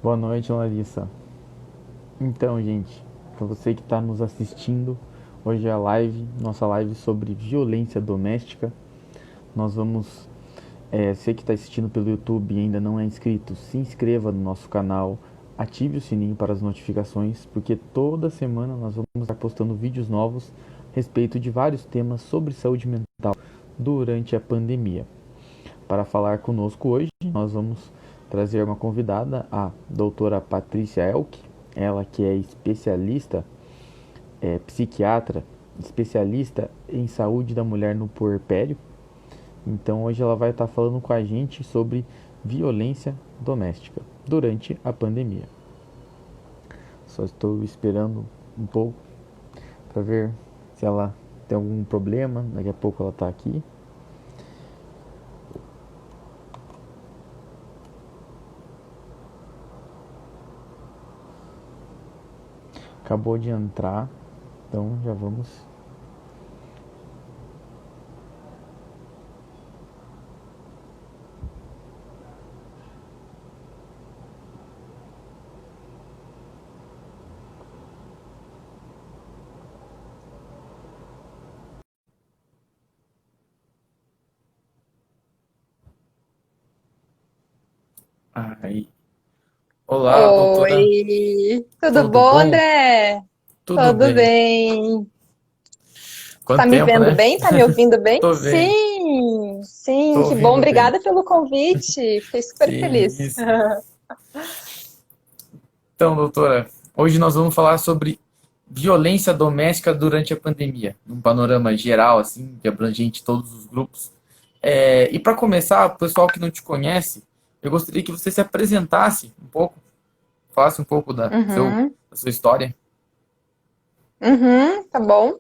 Boa noite, Larissa. Então, gente, para você que está nos assistindo, hoje é a live, nossa live sobre violência doméstica. Nós vamos, você que está assistindo pelo YouTube e ainda não é inscrito, se inscreva no nosso canal, ative o sininho para as notificações, porque toda semana nós vamos estar postando vídeos novos a respeito de vários temas sobre saúde mental durante a pandemia. Para falar conosco hoje, nós vamos trazer uma convidada, a doutora Patrícia Elk, ela que é especialista, psiquiatra, especialista em saúde da mulher no puerpério. Então hoje ela vai estar falando com a gente sobre violência doméstica durante a pandemia. Só estou esperando um pouco para ver se ela tem algum problema. Daqui a pouco ela está aqui. Acabou de entrar, então já vamos. Aí. Olá, doutora. Oi, tudo Tudo bom, bom? André? Tudo Tudo bem. bem? Tá Quanto me tempo, vendo né? bem? Tá me ouvindo bem? Tô bem. Sim, sim, Tô que bom. ouvindo bem. Obrigada pelo convite. Fiquei super Sim, feliz. isso. Então, doutora, hoje nós vamos falar sobre violência doméstica durante a pandemia, num panorama geral, assim, que abrangente todos os grupos. E para começar, o pessoal que não te conhece, eu gostaria que você se apresentasse um pouco, falasse um pouco Uhum, da sua história. tá bom.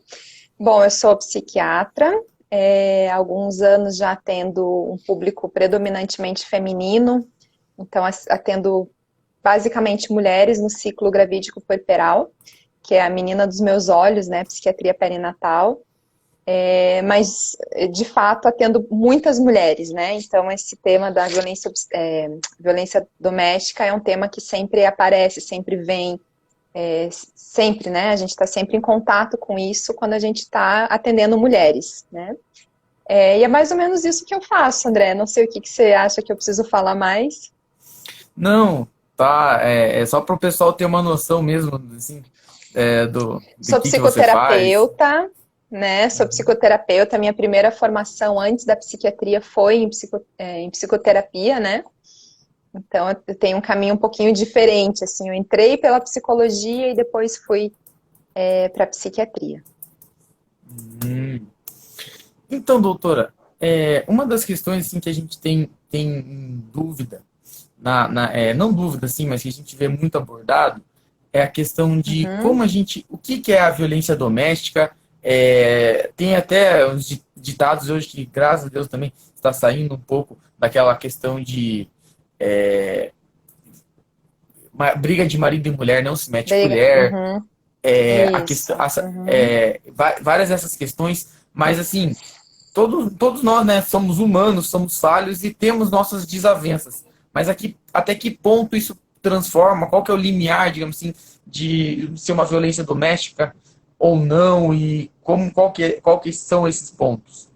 Bom, eu sou psiquiatra. Há alguns anos já atendo um público predominantemente feminino. Então, atendo basicamente mulheres no ciclo gravídico puerperal, que é a menina dos meus olhos, né? Psiquiatria perinatal. Mas, de fato, atendo muitas mulheres, né? Então, esse tema da violência doméstica é um tema que sempre aparece, sempre vem, sempre, né? A gente está sempre em contato com isso quando a gente está atendendo mulheres, né? E é mais ou menos isso que eu faço, André. Não sei o que que você acha que eu preciso falar mais. Não, tá, é só para o pessoal ter uma noção mesmo, assim, do Sou que você faz. psicoterapeuta, né? Sou psicoterapeuta. Minha primeira formação antes da psiquiatria foi em psicoterapia, né? Então, eu tenho um caminho um pouquinho diferente, assim, eu entrei pela psicologia e depois fui para a psiquiatria. Hum. Então, doutora, uma das questões assim, que a gente tem dúvida, não dúvida, assim, mas que a gente vê muito abordado, é a questão de como Uhum, a gente, o que que é a violência doméstica. Tem até uns ditados hoje que, graças a Deus, também está saindo um pouco daquela questão de briga de marido e mulher não se mete colher, uhum, a questão, isso. Uhum, várias dessas questões, mas assim, todos nós, né, somos humanos, somos falhos e temos nossas desavenças. Mas aqui, até que ponto isso transforma? Qual que é o limiar, digamos assim, de ser uma violência doméstica ou não? E qual que são esses pontos?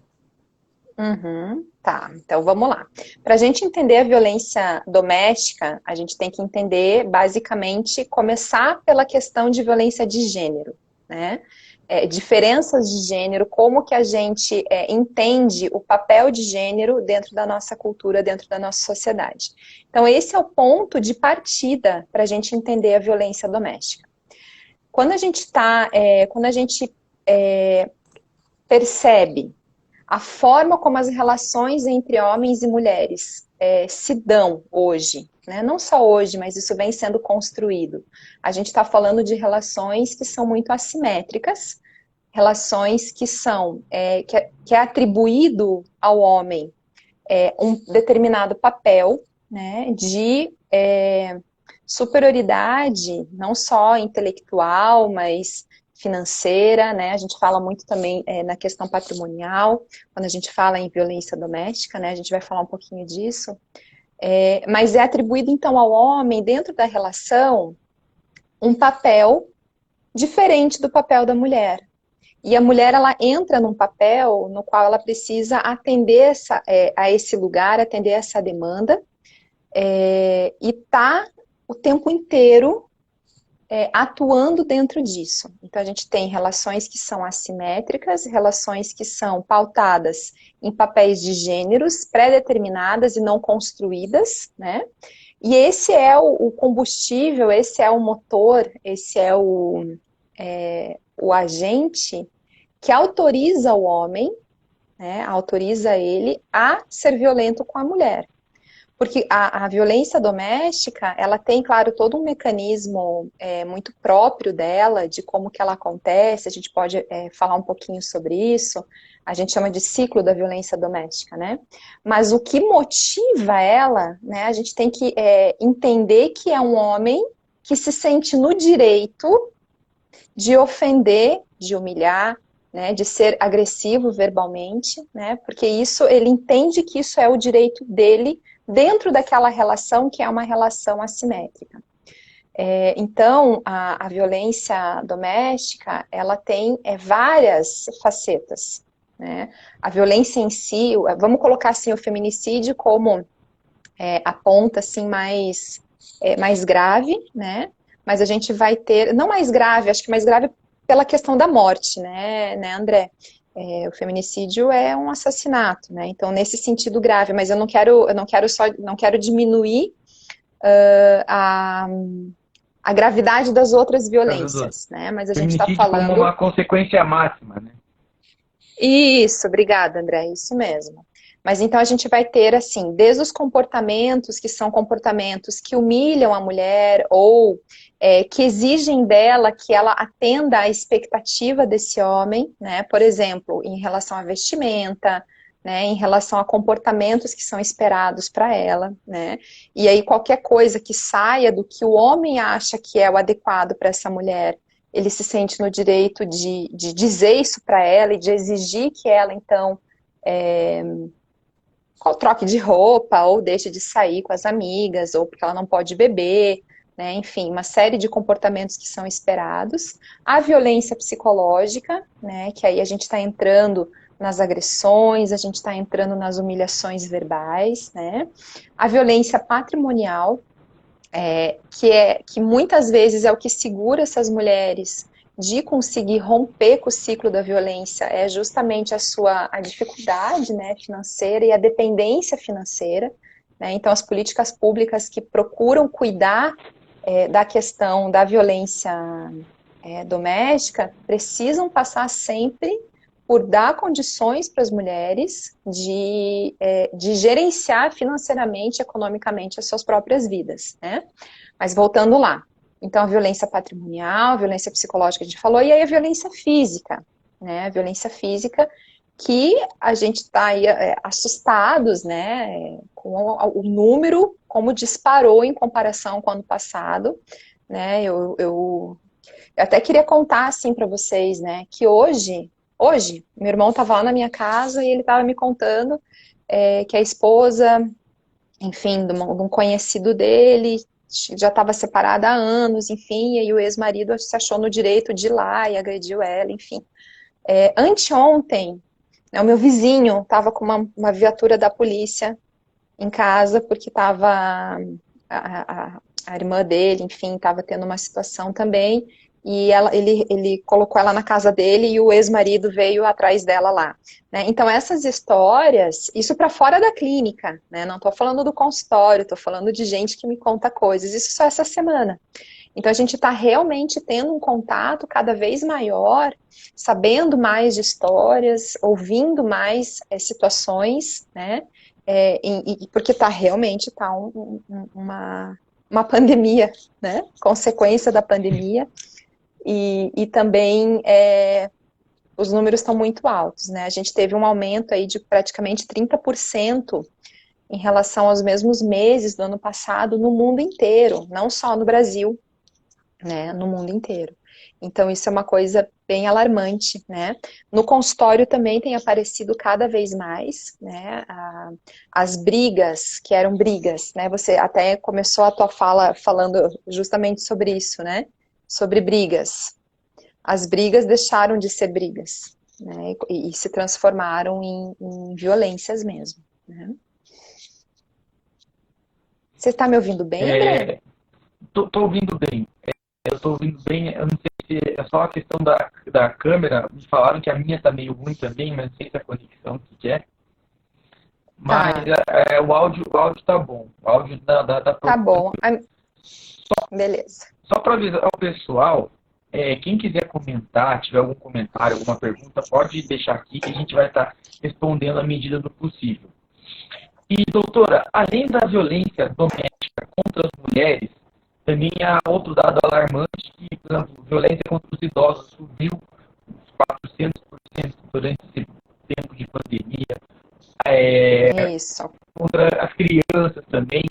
tá, então vamos lá. Para a gente entender a violência doméstica, a gente tem que entender, basicamente, começar pela questão de violência de gênero, né? Diferenças de gênero, como que a gente entende o papel de gênero dentro da nossa cultura, dentro da nossa sociedade. Então, esse é o ponto de partida para a gente entender a violência doméstica. Quando a gente quando a gente percebe a forma como as relações entre homens e mulheres se dão hoje, né? Não só hoje, mas isso vem sendo construído. A gente está falando de relações que são muito assimétricas, relações que que é atribuído ao homem um determinado papel, né, de superioridade, não só intelectual, mas financeira, né? A gente fala muito também na questão patrimonial, quando a gente fala em violência doméstica, né? A gente vai falar um pouquinho disso. Mas é atribuído, então, ao homem, dentro da relação, um papel diferente do papel da mulher. E a mulher, ela entra num papel no qual ela precisa atender a esse lugar, atender essa demanda, e tá o tempo inteiro atuando dentro disso. Então, a gente tem relações que são assimétricas, relações que são pautadas em papéis de gêneros pré-determinadas e não construídas, né? E esse é o combustível, esse é o motor, esse é o agente que autoriza o homem, né, autoriza ele a ser violento com a mulher. Porque a violência doméstica, ela tem, claro, todo um mecanismo muito próprio dela, de como que ela acontece, a gente pode falar um pouquinho sobre isso, a gente chama de ciclo da violência doméstica, né? Mas o que motiva ela, né, a gente tem que entender que é um homem que se sente no direito de ofender, de humilhar, né, de ser agressivo verbalmente, né, porque isso, ele entende que isso é o direito dele dentro daquela relação que é uma relação assimétrica. Então, a violência doméstica, ela tem várias facetas, né? A violência em si, vamos colocar assim o feminicídio como a ponta assim mais grave, né? Mas a gente vai ter, não mais grave, acho que mais grave pela questão da morte, né, André? O feminicídio é um assassinato, né? Então, nesse sentido grave, mas eu não quero diminuir a, a gravidade das outras Caso do violências, né? Mas a gente está feminicídio como falando. uma consequência máxima, né? Isso, obrigada, André, isso mesmo. Mas então a gente vai ter, assim, desde os comportamentos que são comportamentos que humilham a mulher ou que exigem dela que ela atenda à expectativa desse homem, né? Por exemplo, em relação à vestimenta, né? Em relação a comportamentos que são esperados para ela, né? E aí qualquer coisa que saia do que o homem acha que é o adequado para essa mulher, ele se sente no direito de dizer isso para ela e de exigir que ela, então, troque de roupa, ou deixe de sair com as amigas, ou porque ela não pode beber, né? Enfim, uma série de comportamentos que são esperados. A violência psicológica, né? Que aí a gente está entrando nas agressões, a gente está entrando nas humilhações verbais, né? A violência patrimonial, que muitas vezes é o que segura essas mulheres de conseguir romper com o ciclo da violência, é justamente a dificuldade, né, financeira e a dependência financeira, né? Então as políticas públicas que procuram cuidar da questão da violência doméstica precisam passar sempre por dar condições para as mulheres de gerenciar financeiramente, economicamente as suas próprias vidas, né? Mas voltando lá, então a violência patrimonial, a violência psicológica a gente falou, e aí a violência física, né? A violência física que a gente está aí assustados, né? Com o número, como disparou em comparação com o ano passado, né? Eu até queria contar assim para vocês, né? Que hoje, meu irmão estava lá na minha casa e ele estava me contando que a esposa, enfim, de um conhecido dele, já estava separada há anos, enfim, e aí o ex-marido se achou no direito de ir lá e agrediu ela, enfim. Anteontem, né, o meu vizinho estava com uma viatura da polícia em casa, porque estava a irmã dele, enfim, estava tendo uma situação também, e ele colocou ela na casa dele e o ex-marido veio atrás dela lá, né? Então essas histórias, isso para fora da clínica, né? Não estou falando do consultório, estou falando de gente que me conta coisas, isso só essa semana. Então a gente está realmente tendo um contato cada vez maior, sabendo mais de histórias, ouvindo mais situações, né? Porque realmente uma pandemia, né? Consequência da pandemia. E também os números estão muito altos, né? A gente teve um aumento aí de praticamente 30% em relação aos mesmos meses do ano passado no mundo inteiro, não só no Brasil, né? No mundo inteiro. Então isso é uma coisa bem alarmante, né? No consultório também tem aparecido cada vez mais, né? As brigas, que eram brigas, né? Você até começou a tua fala falando justamente sobre isso, né? Sobre brigas. As brigas deixaram de ser brigas, né? E se transformaram em violências mesmo, né? Você está me ouvindo bem, André? Tô ouvindo bem. Eu tô ouvindo bem. Eu não sei se é só a questão da câmera. Me falaram que a minha tá meio ruim também, mas não sei se é a conexão que é. Mas Tá, o áudio tá bom. O áudio dá pra tá ouvir bom. tranquilo. Beleza. Só para avisar ao pessoal, quem quiser comentar, tiver algum comentário, alguma pergunta, pode deixar aqui que a gente vai estar respondendo à medida do possível. E, doutora, além da violência doméstica contra as mulheres, também há outro dado alarmante que, por exemplo, violência contra os idosos subiu uns 400% durante esse tempo de pandemia, Isso, contra as crianças também,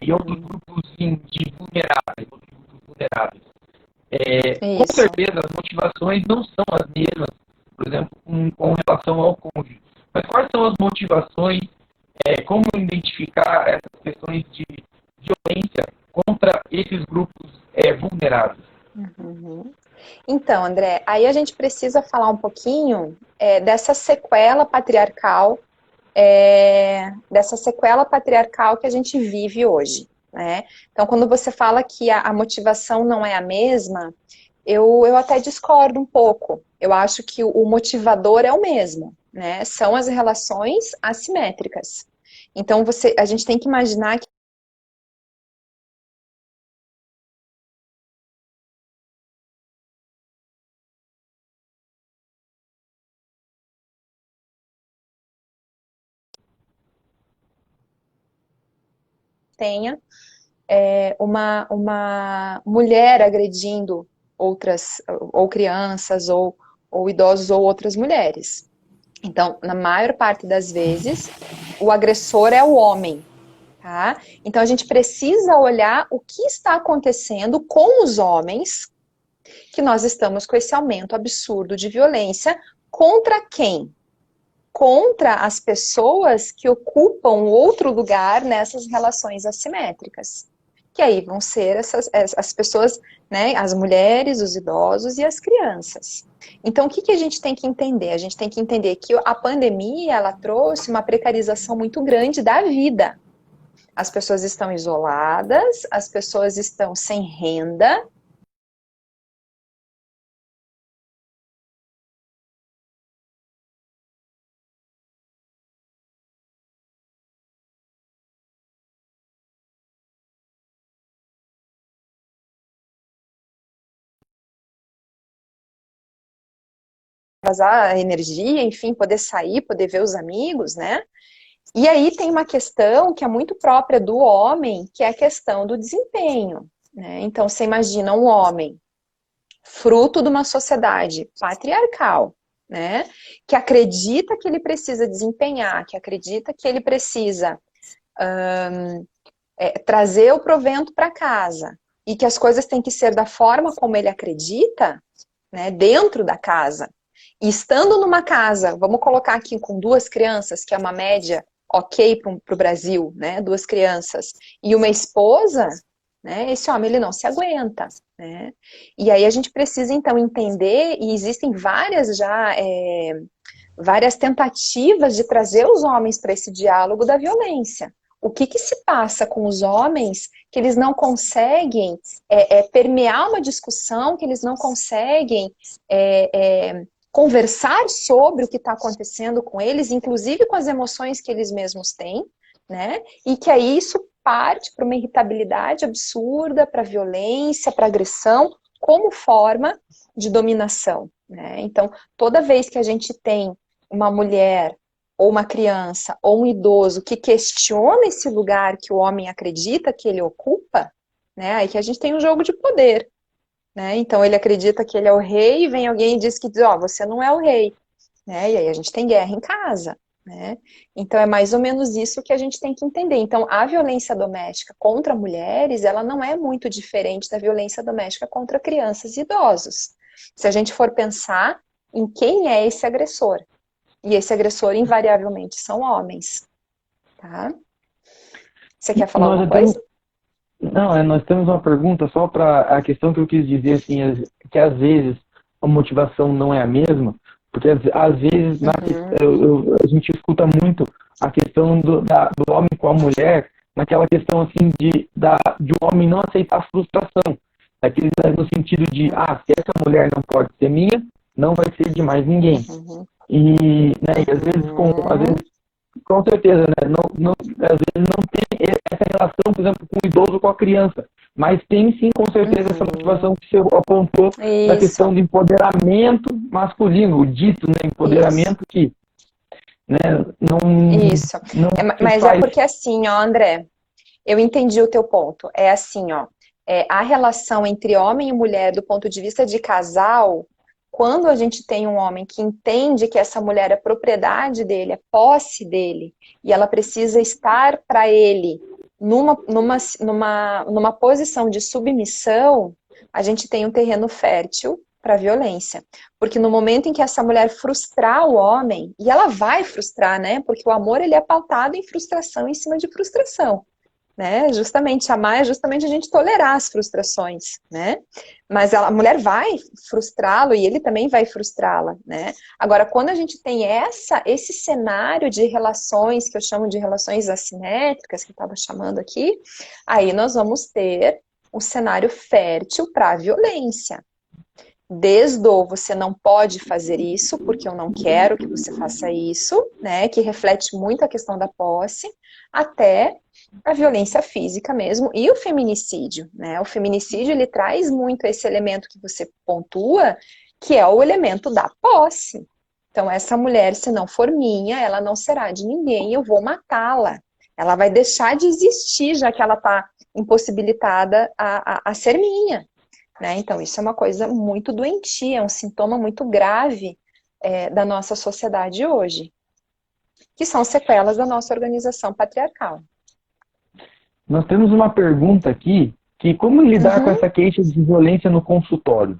e outros grupos de vulneráveis, com isso. certeza as motivações não são as mesmas, por exemplo, com relação ao cônjuge. Mas quais são as motivações, como identificar essas questões de violência contra esses grupos vulneráveis? Uhum. Então, André, aí a gente precisa falar um pouquinho dessa sequela patriarcal, que a gente vive hoje, né? Então, quando você fala que a motivação não é a mesma, eu até discordo um pouco. Eu acho que o motivador é o mesmo, né? São as relações assimétricas. Então, a gente tem que imaginar que tenha uma mulher agredindo outras, ou crianças, ou idosos, ou outras mulheres. Então, na maior parte das vezes, o agressor é o homem, tá? Então, a gente precisa olhar o que está acontecendo com os homens, que nós estamos com esse aumento absurdo de violência. Contra quem? Contra as pessoas que ocupam outro lugar nessas relações assimétricas. Que aí vão ser as pessoas, né, as mulheres, os idosos e as crianças. Então, o que a gente tem que entender? A gente tem que entender que a pandemia, ela trouxe uma precarização muito grande da vida. As pessoas estão isoladas, as pessoas estão sem renda. Vazar energia, enfim, poder sair, poder ver os amigos, né? E aí tem uma questão que é muito própria do homem, que é a questão do desempenho, né? Então, você imagina um homem fruto de uma sociedade patriarcal, né? Que acredita que ele precisa desempenhar, que acredita que ele precisa trazer o provento para casa e que as coisas têm que ser da forma como ele acredita, né? Dentro da casa. E estando numa casa, vamos colocar aqui com duas crianças, que é uma média ok para o Brasil, né? Duas crianças e uma esposa, né? Esse homem ele não se aguenta, né? E aí a gente precisa então entender, e existem várias tentativas de trazer os homens para esse diálogo da violência. O que se passa com os homens que eles não conseguem permear uma discussão, que eles não conseguem conversar sobre o que está acontecendo com eles, inclusive com as emoções que eles mesmos têm, né? E que aí isso parte para uma irritabilidade absurda, para violência, para agressão, como forma de dominação, né? Então, toda vez que a gente tem uma mulher ou uma criança ou um idoso que questiona esse lugar que o homem acredita que ele ocupa, né? Aí que a gente tem um jogo de poder, né? Então ele acredita que ele é o rei e vem alguém e diz que você não é o rei, né? E aí a gente tem guerra em casa, né? Então é mais ou menos isso que a gente tem que entender. Então a violência doméstica contra mulheres, ela não é muito diferente da violência doméstica contra crianças e idosos. Se a gente for pensar em quem é esse agressor. E esse agressor, invariavelmente, são homens. Tá? Você quer falar alguma coisa? Não, nós temos uma pergunta só para a questão que eu quis dizer, assim, que às vezes a motivação não é a mesma, porque às vezes a gente escuta muito a questão do homem com a mulher, naquela questão assim de um homem não aceitar a frustração, no sentido de, se essa mulher não pode ser minha, não vai ser de mais ninguém. E às vezes com certeza, né? Às vezes não tem essa relação, por exemplo, com o idoso com a criança. Mas tem sim, com certeza, essa motivação que você apontou da questão do empoderamento masculino, o dito, né? Empoderamento que, né, Isso. Mas é porque assim, ó, André, eu entendi o teu ponto. É assim, ó, a relação entre homem e mulher do ponto de vista de casal. Quando a gente tem um homem que entende que essa mulher é propriedade dele, é posse dele, e ela precisa estar para ele numa posição de submissão, a gente tem um terreno fértil para violência. Porque no momento em que essa mulher frustrar o homem, e ela vai frustrar, né? Porque o amor ele é pautado em frustração em cima de frustração. Né? Justamente, amar é justamente a gente tolerar as frustrações, né? Mas a mulher vai frustrá-lo e ele também vai frustrá-la, né? Agora, quando a gente tem esse cenário de relações, que eu chamo de relações assimétricas, que eu estava chamando aqui, aí nós vamos ter um cenário fértil para a violência. Desde o você não pode fazer isso, porque eu não quero que você faça isso, né? Que reflete muito a questão da posse, até a violência física mesmo e o feminicídio, né? O feminicídio, ele traz muito esse elemento que você pontua, que é o elemento da posse. Então, essa mulher, se não for minha, ela não será de ninguém, eu vou matá-la. Ela vai deixar de existir, já que ela está impossibilitada a ser minha. Né? Então, isso é uma coisa muito doentia, é um sintoma muito grave da nossa sociedade hoje, que são sequelas da nossa organização patriarcal. Nós temos uma pergunta aqui, que como lidar com essa queixa de violência no consultório?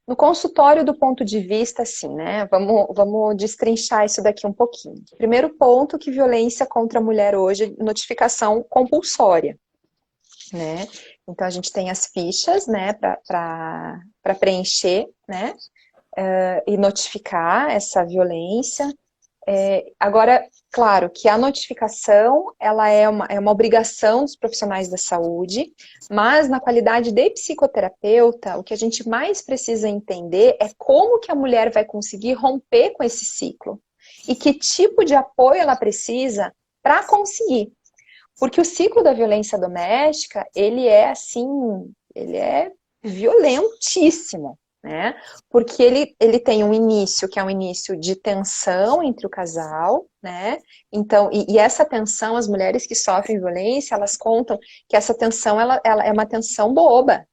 No consultório, do ponto de vista, assim, né? Vamos destrinchar isso daqui um pouquinho. Primeiro ponto, que violência contra a mulher hoje é notificação compulsória, né? Então, a gente tem as fichas, né, para preencher, né, e notificar essa violência. Agora, claro que a notificação, ela é uma obrigação dos profissionais da saúde, mas na qualidade de psicoterapeuta, o que a gente mais precisa entender é como que a mulher vai conseguir romper com esse ciclo e que tipo de apoio ela precisa para conseguir. Porque o ciclo da violência doméstica, ele é violentíssimo, né? Porque ele tem um início, que é um início de tensão entre o casal, né? Então, e essa tensão, as mulheres que sofrem violência, elas contam que essa tensão, ela é uma tensão boba,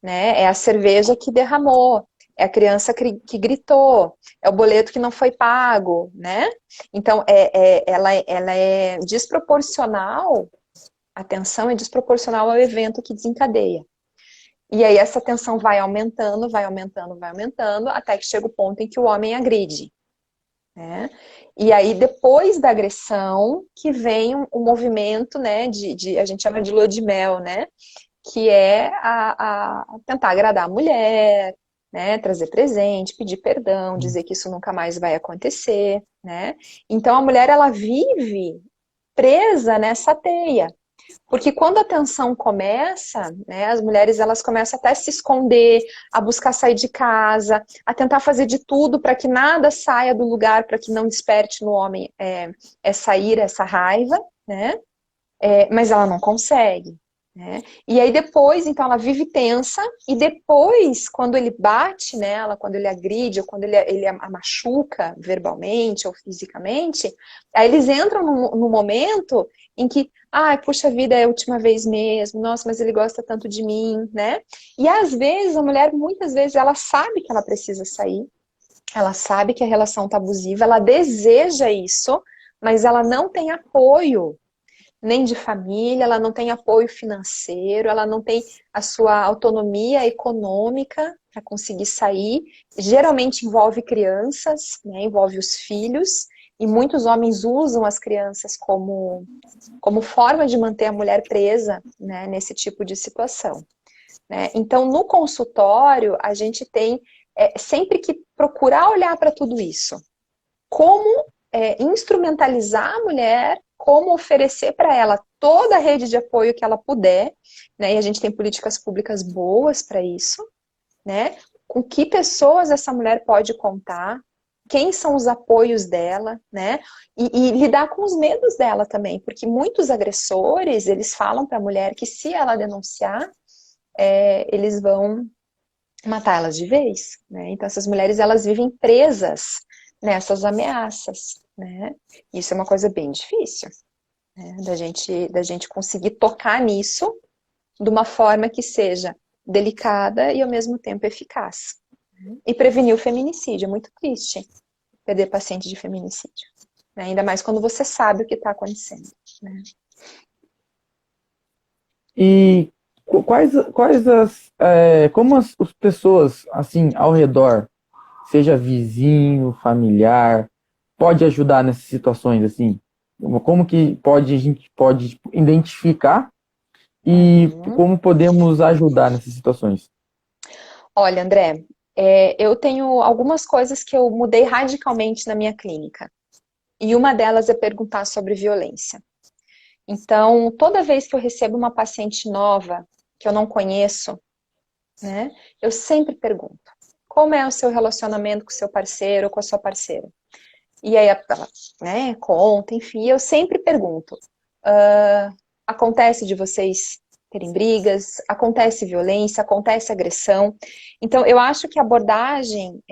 né? É a cerveja que derramou, é a criança que gritou, é o boleto que não foi pago, né? Então, ela é desproporcional, a tensão é desproporcional ao evento que desencadeia. E aí essa tensão vai aumentando, vai aumentando, vai aumentando, até que chega o ponto em que o homem agride. Né? E aí, depois da agressão, que vem um movimento, né, a gente chama de lua de mel, né? Que é a tentar agradar a mulher, né, trazer presente, pedir perdão, dizer que isso nunca mais vai acontecer, né? Então a mulher, ela vive presa nessa teia. Porque quando a tensão começa, né, as mulheres, elas começam até a se esconder, a buscar sair de casa, a tentar fazer de tudo para que nada saia do lugar, para que não desperte no homem essa ira, essa raiva, né? Mas ela não consegue. Né? E aí depois, então, ela vive tensa, e depois, quando ele bate nela, quando ele agride, ou quando ele a machuca verbalmente ou fisicamente, aí eles entram no momento em que, puxa vida, é a última vez mesmo, nossa, mas ele gosta tanto de mim, né? E às vezes, a mulher, muitas vezes, ela sabe que ela precisa sair, ela sabe que a relação tá abusiva, ela deseja isso, mas ela não tem apoio, nem de família, ela não tem apoio financeiro, ela não tem a sua autonomia econômica para conseguir sair. Geralmente envolve crianças, né, envolve os filhos, e muitos homens usam as crianças como forma de manter a mulher presa, né, nesse tipo de situação. Né? Então, no consultório, a gente tem sempre que procurar olhar para tudo isso. Como instrumentalizar a mulher, como oferecer para ela toda a rede de apoio que ela puder, né? E a gente tem políticas públicas boas para isso, né? Com que pessoas essa mulher pode contar, quem são os apoios dela, né? E lidar com os medos dela também, porque muitos agressores, eles falam para a mulher que se ela denunciar, eles vão matar elas de vez, né? Então essas mulheres, elas vivem presas nessas ameaças, né? Isso é uma coisa bem difícil, né? Da gente conseguir tocar nisso de uma forma que seja delicada e ao mesmo tempo eficaz. E prevenir o feminicídio, é muito triste perder paciente de feminicídio, né? Ainda mais quando você sabe o que está acontecendo, né? E como as pessoas, assim, ao redor, seja vizinho, familiar, pode ajudar nessas situações, assim? Como que a gente pode tipo, identificar e como podemos ajudar nessas situações? Olha, André, eu tenho algumas coisas que eu mudei radicalmente na minha clínica. E uma delas é perguntar sobre violência. Então, toda vez que eu recebo uma paciente nova, que eu não conheço, né, eu sempre pergunto: como é o seu relacionamento com o seu parceiro ou com a sua parceira? E aí ela, né, conta, enfim, eu sempre pergunto: acontece de vocês terem brigas? Acontece violência? Acontece agressão? Então, eu acho que a abordagem,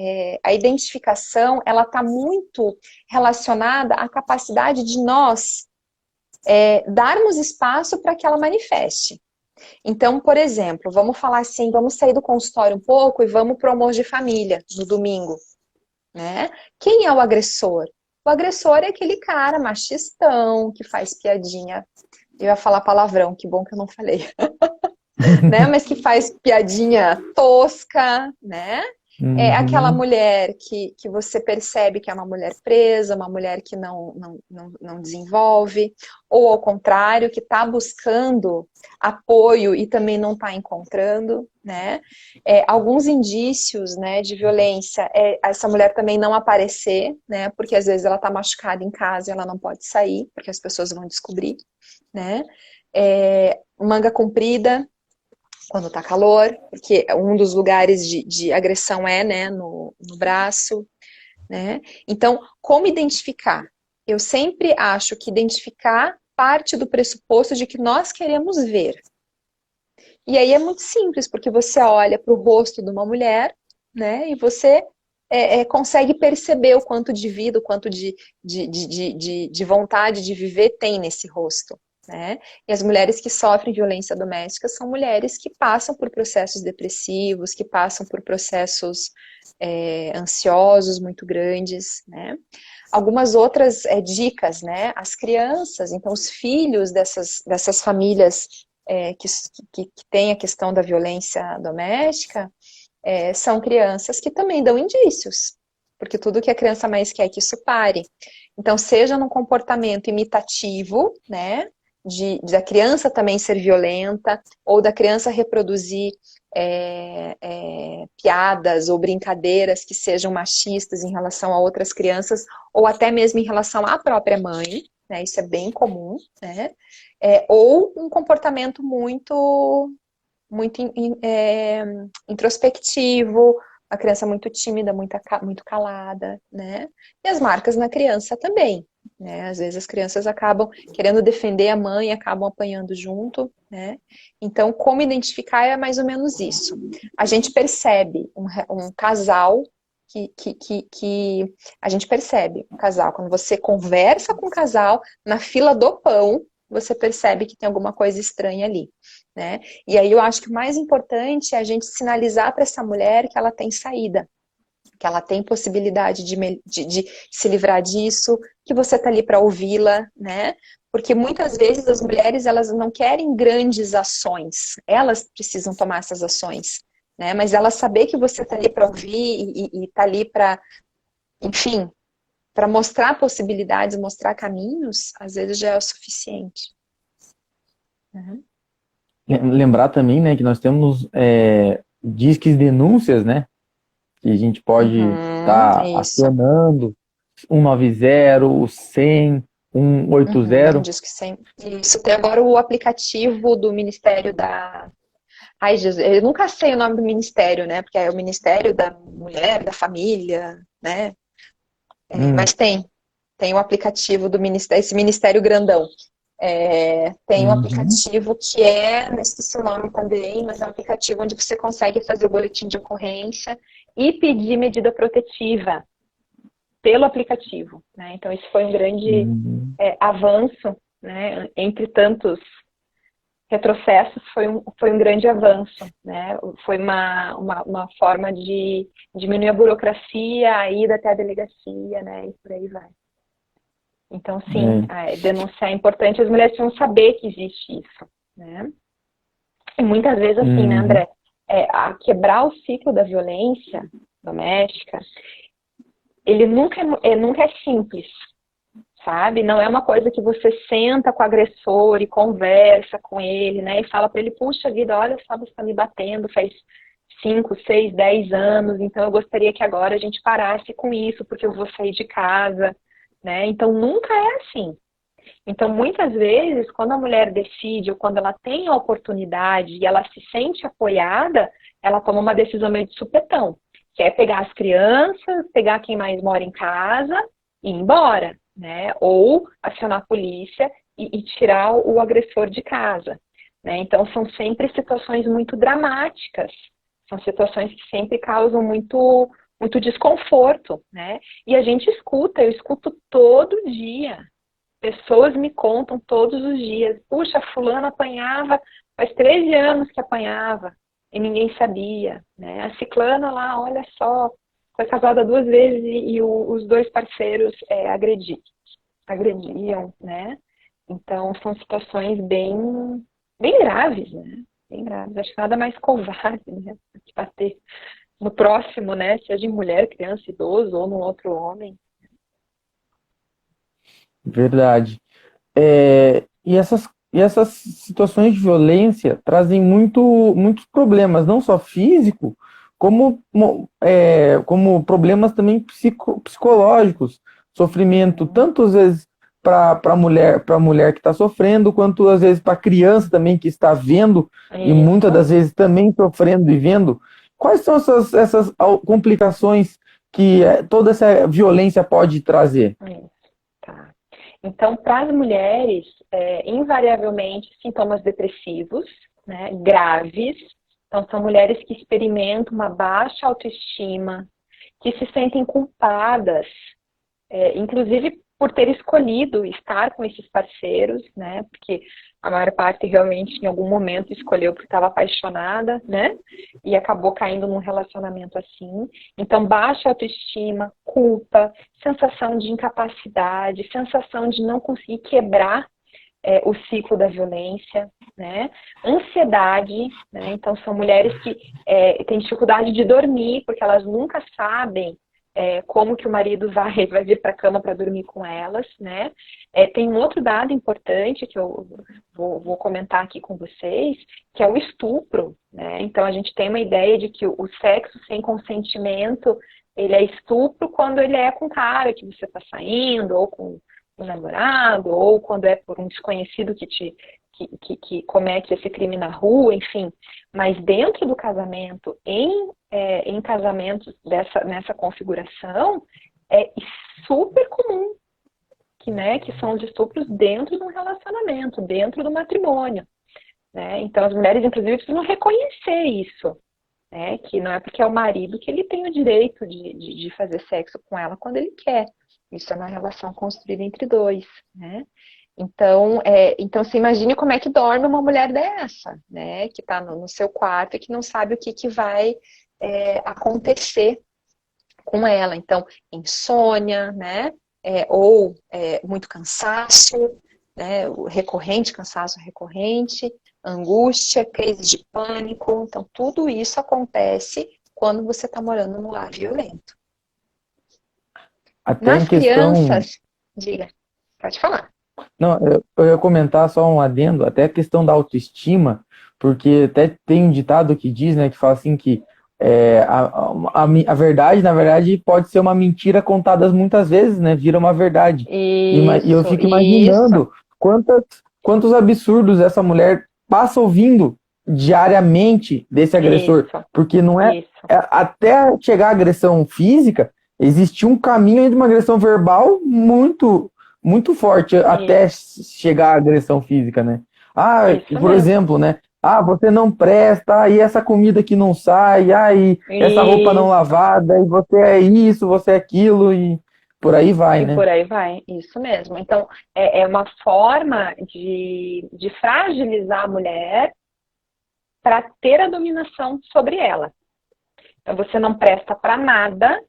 a identificação, ela está muito relacionada à capacidade de nós darmos espaço para que ela manifeste. Então, por exemplo, vamos falar assim, vamos sair do consultório um pouco e vamos para o almoço de família no domingo, né? Quem é o agressor? O agressor é aquele cara machistão que faz piadinha. Eu ia falar palavrão, que bom que eu não falei. Né? Mas que faz piadinha tosca, né? É aquela Uhum. mulher que você percebe que é uma mulher presa, uma mulher que não desenvolve, ou ao contrário, que está buscando apoio e também não está encontrando, né? Alguns indícios, né, de violência é essa mulher também não aparecer, né? Porque às vezes ela está machucada em casa e ela não pode sair, porque as pessoas vão descobrir, né? Manga comprida, quando tá calor, porque um dos lugares de agressão né, no braço, né? Então, como identificar? Eu sempre acho que identificar parte do pressuposto de que nós queremos ver. E aí é muito simples, porque você olha para o rosto de uma mulher, né, e você consegue perceber o quanto de vida, o quanto de vontade de viver tem nesse rosto. Né? E as mulheres que sofrem violência doméstica são mulheres que passam por processos depressivos, que passam por processos ansiosos muito grandes, né? Algumas outras dicas, né? As crianças, então os filhos dessas famílias que têm a questão da violência doméstica, são crianças que também dão indícios, porque tudo que a criança mais quer é que isso pare. Então, seja num comportamento imitativo, né? Da criança também ser violenta, ou da criança reproduzir piadas ou brincadeiras que sejam machistas em relação a outras crianças, ou até mesmo em relação à própria mãe, né? Isso é bem comum, né? Ou um comportamento muito introspectivo, a criança muito tímida, muito calada, né? E as marcas na criança também, né? Às vezes as crianças acabam querendo defender a mãe, acabam apanhando junto, né? Então, como identificar é mais ou menos isso. A gente percebe um casal que a gente percebe um casal, quando você conversa com o casal na fila do pão, você percebe que tem alguma coisa estranha ali, né? E aí eu acho que o mais importante é a gente sinalizar para essa mulher que ela tem saída, que ela tem possibilidade de se livrar disso, que você está ali para ouvi-la, né? Porque muitas vezes as mulheres, elas não querem grandes ações, elas precisam tomar essas ações, né? Mas ela saber que você está ali para ouvir e está ali para, enfim, para mostrar possibilidades, mostrar caminhos, às vezes já é o suficiente. Uhum. Lembrar também, né, que nós temos disques denúncias, né, que a gente pode estar Isso. acionando, 190, o 100, 180. Diz que sempre. Isso. Tem agora o aplicativo do Ministério da... Ai, Jesus, eu nunca sei o nome do ministério, né? Porque é o Ministério da Mulher, da Família, né? Mas tem o aplicativo do ministério, esse ministério grandão. Tem um aplicativo que não esqueci o nome também, mas é um aplicativo onde você consegue fazer o boletim de ocorrência e pedir medida protetiva pelo aplicativo, né? Então, isso foi um grande avanço, né? Entre tantos retrocessos, foi um grande avanço, né? Foi uma forma de diminuir a burocracia, a ida até a delegacia, né? E por aí vai. Então, sim, denunciar é importante, as mulheres precisam saber que existe isso, né? E muitas vezes, assim, né, André? A quebrar o ciclo da violência doméstica, ele nunca é simples, sabe? Não é uma coisa que você senta com o agressor e conversa com ele, né? E fala para ele, puxa vida, olha só, você está me batendo faz 5, 6, 10 anos, então eu gostaria que agora a gente parasse com isso, porque eu vou sair de casa, né? Então nunca é assim. Então muitas vezes, quando a mulher decide, ou quando ela tem a oportunidade e ela se sente apoiada, ela toma uma decisão meio de supetão. Quer pegar as crianças, pegar quem mais mora em casa e ir embora, né? Ou acionar a polícia e tirar o agressor de casa, né? Então são sempre situações muito dramáticas, são situações que sempre causam muito desconforto, né? E a gente eu escuto todo dia. Pessoas me contam todos os dias, puxa, fulano apanhava, faz 13 anos que apanhava, e ninguém sabia, né? A ciclana lá, olha só, foi casada 2 vezes e os 2 parceiros agrediam, né? Então, são situações bem graves, né? Bem graves. Acho que nada mais covarde, né? Que bater no próximo, né? Seja em mulher, criança, idoso ou no outro homem. Verdade. E essas situações de violência trazem muitos problemas, não só físico, como problemas também psicológicos, sofrimento, tanto às vezes para a mulher que está sofrendo, quanto às vezes para a criança também que está vendo e muitas das vezes também sofrendo e vendo. Quais são essas complicações que toda essa violência pode trazer? Tá. Então, para as mulheres, invariavelmente, sintomas depressivos, né, graves. Então, são mulheres que experimentam uma baixa autoestima, que se sentem culpadas, inclusive por ter escolhido estar com esses parceiros, né, porque a maior parte realmente em algum momento escolheu porque estava apaixonada, né, e acabou caindo num relacionamento assim. Então, baixa autoestima, culpa, sensação de incapacidade, sensação de não conseguir quebrar o ciclo da violência, né? Ansiedade, né? Então são mulheres que têm dificuldade de dormir, porque elas nunca sabem como que o marido vai vir para a cama para dormir com elas, né? Tem um outro dado importante que eu vou comentar aqui com vocês, que é o estupro, né? Então a gente tem uma ideia de que o sexo sem consentimento, ele é estupro quando ele é com o cara que você está saindo, ou com um namorado, ou quando é por um desconhecido que comete esse crime na rua, enfim. Mas dentro do casamento, em casamentos nessa configuração, é super comum que são os estupros dentro de um relacionamento, dentro do matrimônio, né? Então as mulheres, inclusive, precisam reconhecer isso, né? Que não é porque é o marido que ele tem o direito de fazer sexo com ela quando ele quer. Isso é uma relação construída entre 2, né? Então você imagine como é que dorme uma mulher dessa, né? Que está no seu quarto e que não sabe o que vai acontecer com ela. Então, insônia, né? Ou muito cansaço, né? Cansaço recorrente, angústia, crise de pânico. Então, tudo isso acontece quando você está morando num lar violento. Até em Nas questão. crianças, diga, pode falar. Não, eu ia comentar só um adendo, até a questão da autoestima, porque até tem um ditado que diz, né, que fala assim que a verdade, na verdade, pode ser uma mentira contada muitas vezes, né, vira uma verdade. E eu Isso, fico isso, imaginando quantos absurdos essa mulher passa ouvindo diariamente desse agressor, isso, porque não isso. até chegar à agressão física, existe um caminho aí de uma agressão verbal muito forte até chegar à agressão física, né? Ah, Isso por mesmo. exemplo, né? Ah, você não presta, e essa comida que não sai, e essa roupa não Isso. lavada, e você é isso, você é aquilo, e por aí vai, E né? por aí vai, isso mesmo. Então, é uma forma de fragilizar a mulher para ter a dominação sobre ela. Então, você não presta para nada,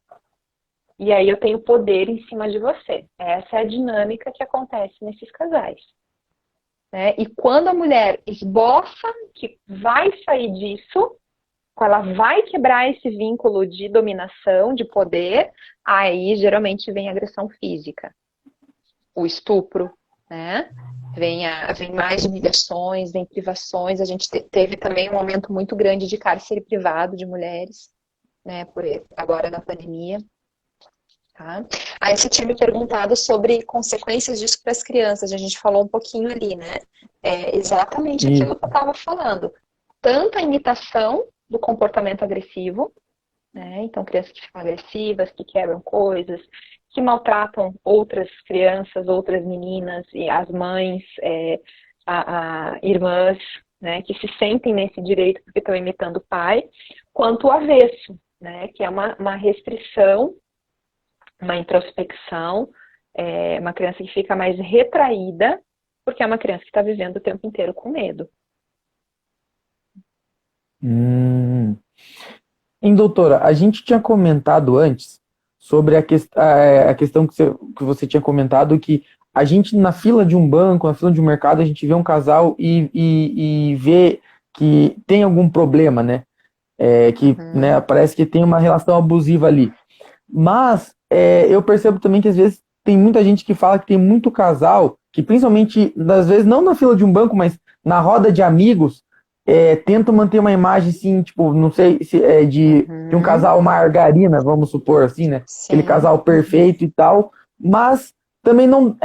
e aí eu tenho poder em cima de você. Essa é a dinâmica que acontece nesses casais. Né? E quando a mulher esboça que vai sair disso, ela vai quebrar esse vínculo de dominação, de poder, aí geralmente vem a agressão física, o estupro, né? Vem mais humilhações, vem privações. A gente teve também um aumento muito grande de cárcere privado de mulheres, né? Agora na pandemia. Tá? Aí você tinha me perguntado sobre consequências disso para as crianças. A gente falou um pouquinho ali, né? É exatamente E, aquilo que eu estava falando. Tanto a imitação do comportamento agressivo, né? Então, crianças que ficam agressivas, que quebram coisas, que maltratam outras crianças, outras meninas, e as mães, irmãs, né? Que se sentem nesse direito porque estão imitando o pai, quanto o avesso, né? Que é uma restrição, uma introspecção, uma criança que fica mais retraída, porque é uma criança que está vivendo o tempo inteiro com medo. doutora, a gente tinha comentado antes sobre a questão que você tinha comentado que a gente na fila de um banco, na fila de um mercado, a gente vê um casal e vê que tem algum problema, né? Né, parece que tem uma relação abusiva ali. Mas eu percebo também que às vezes tem muita gente que fala que tem muito casal, que principalmente, às vezes, não na fila de um banco, mas na roda de amigos, tentam manter uma imagem assim, tipo, não sei se é de um casal margarina, vamos supor assim, né? Aquele Sim. casal perfeito e tal, mas também não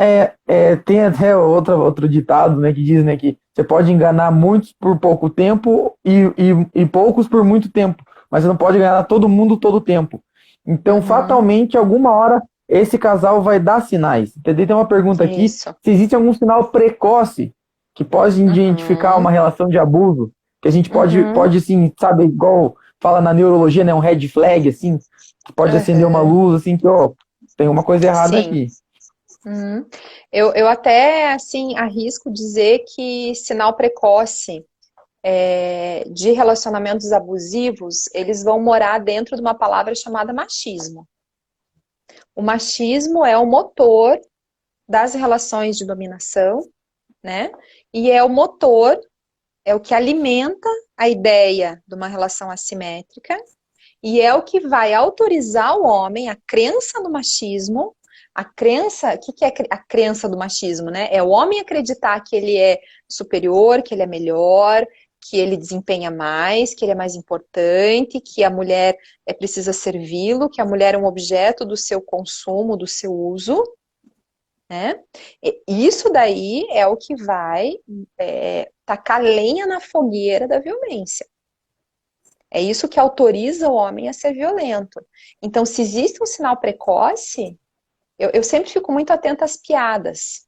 tem até outro ditado, né, que diz, né, que você pode enganar muitos por pouco tempo e poucos por muito tempo, mas você não pode enganar todo mundo todo o tempo. Então, fatalmente, alguma hora, esse casal vai dar sinais. Entendeu? Tem uma pergunta aqui: Isso. se existe algum sinal precoce que pode identificar uma relação de abuso, que a gente pode assim, sabe, igual fala na neurologia, né, um red flag, assim, que pode acender uma luz, assim, que, ó, tem uma coisa errada Sim. aqui. Eu até, assim, arrisco dizer que sinal precoce de relacionamentos abusivos, eles vão morar dentro de uma palavra chamada machismo. O machismo é o motor das relações de dominação, né? E é o motor, é o que alimenta a ideia de uma relação assimétrica e é o que vai autorizar o homem, a crença no machismo. A crença, o que é a crença do machismo, né? É o homem acreditar que ele é superior, que ele é melhor, que ele desempenha mais, que ele é mais importante, que a mulher precisa servi-lo, que a mulher é um objeto do seu consumo, do seu uso, né? E isso daí é o que vai tacar lenha na fogueira da violência. É isso que autoriza o homem a ser violento. Então, se existe um sinal precoce, eu sempre fico muito atenta às piadas.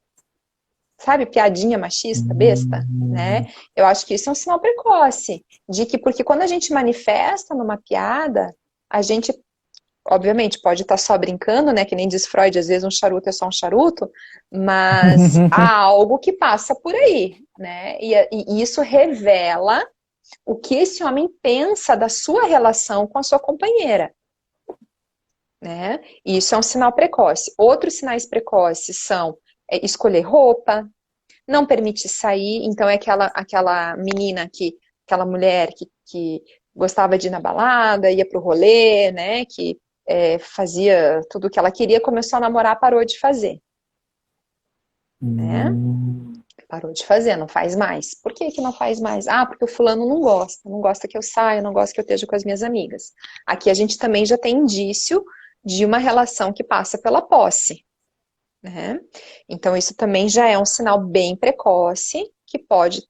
Sabe, piadinha machista, besta, né? Eu acho que isso é um sinal precoce. Porque quando a gente manifesta numa piada, a gente, obviamente, pode estar só brincando, né? Que nem diz Freud, às vezes um charuto é só um charuto, mas há algo que passa por aí, né? E isso revela o que esse homem pensa da sua relação com a sua companheira. né? E isso é um sinal precoce. Outros sinais precoces são escolher roupa, não permitir sair. Então é aquela menina aquela mulher que gostava de ir na balada, ia pro rolê, né? Que fazia tudo o que ela queria, começou a namorar, parou de fazer, né? Parou de fazer, não faz mais. Por que que não faz mais? Ah, porque o fulano não gosta que eu saia, não gosta que eu esteja com as minhas amigas. Aqui a gente também já tem indício de uma relação que passa pela posse, né? Então isso também já é um sinal bem precoce que pode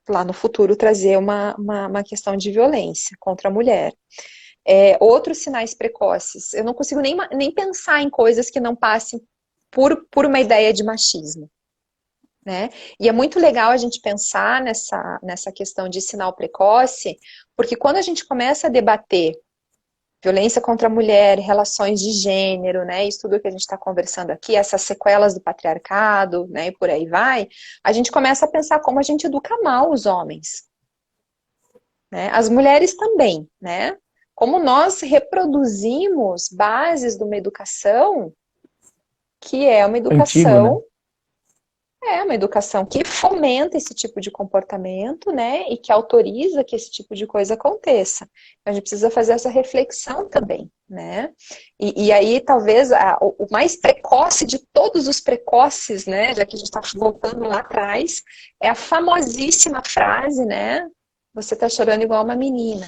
lá no futuro trazer uma questão de violência contra a mulher. Outros sinais precoces, eu não consigo nem pensar em coisas que não passem por uma ideia de machismo, né? E é muito legal a gente pensar nessa questão de sinal precoce, porque quando a gente começa a debater violência contra a mulher, relações de gênero, né, isso tudo que a gente está conversando aqui, essas sequelas do patriarcado, né, e por aí vai, a gente começa a pensar como a gente educa mal os homens, né, as mulheres também, né, como nós reproduzimos bases de uma educação que é uma Antigo, né? educação uma educação que fomenta esse tipo de comportamento, né, e que autoriza que esse tipo de coisa aconteça. Então, a gente precisa fazer essa reflexão também, né, e aí talvez o mais precoce de todos os precoces, né, já que a gente está voltando lá atrás, é a famosíssima frase, né, você está chorando igual uma menina,